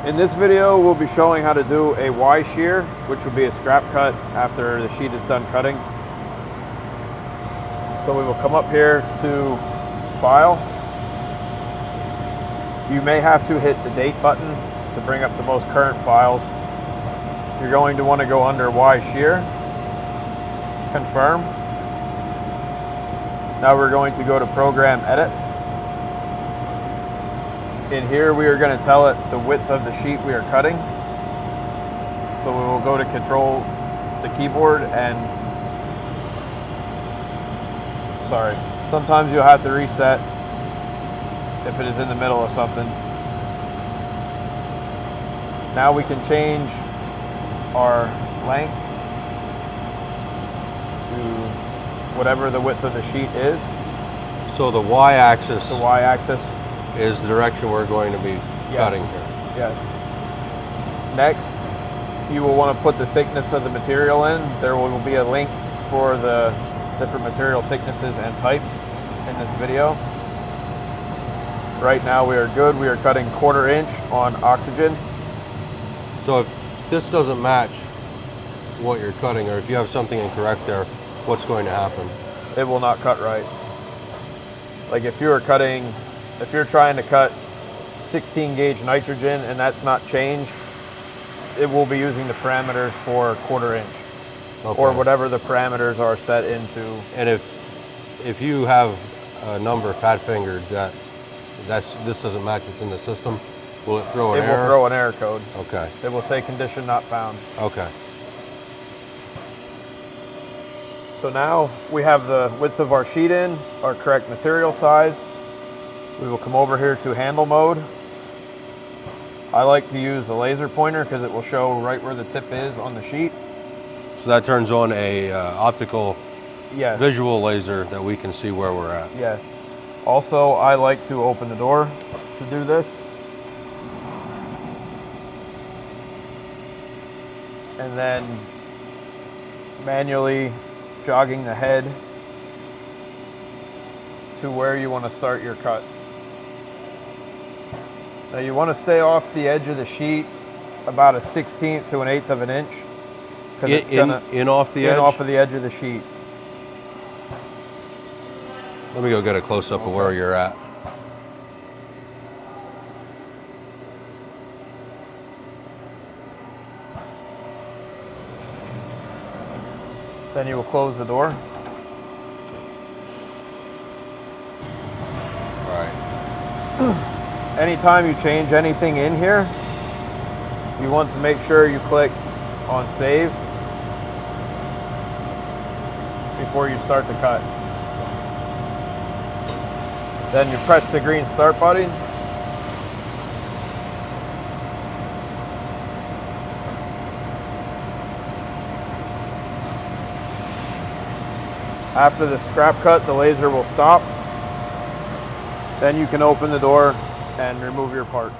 In this video, we'll be showing how to do a Y shear, which would be a scrap cut after the sheet is done cutting. So we will come up here to File. You may have to hit the date button to bring up the most current files. You're going to want to go under Y shear, confirm. Now we're going to go to Program Edit. In here, we are going to tell it the width of the sheet we are cutting. So we will go to Control the keyboard and, sometimes you'll have to reset if it is in the middle of something. Now we can change our length to whatever the width of the sheet is. So the y-axis. The y-axis is the direction we're going to be cutting here. Yes. Next, you will want to put the thickness of the material in. There will be a link for the different material thicknesses and types in this video. Right now we are good. We are cutting 1/4 inch on oxygen. So if this doesn't match what you're cutting, or if you have something incorrect there, what's going to happen? It will not cut right. Like if you're trying to cut 16 gauge nitrogen and that's not changed, it will be using the parameters for 1/4 inch. Okay. Or whatever the parameters are set into. And if you have a number fat fingered this doesn't match what's in the system, will it throw an error? It will throw an error code. Okay. It will say condition not found. Okay. So now we have the width of our sheet in, our correct material size. We will come over here to handle mode. I like to use the laser pointer because it will show right where the tip is on the sheet. So that turns on a optical yes. visual laser that we can see where we're at. Yes. Also, I like to open the door to do this. And then manually jogging the head to where you want to start your cut. Now you want to stay off the edge of the sheet about a 1/16 to an 1/8 of an inch. It's in off the edge? In off of the edge of the sheet. Let me go get a close-up of where you're at. Then you will close the door. All right. Anytime you change anything in here, you want to make sure you click on Save before you start the cut. Then you press the green Start button. After the scrap cut, the laser will stop. Then you can open the door and remove your part.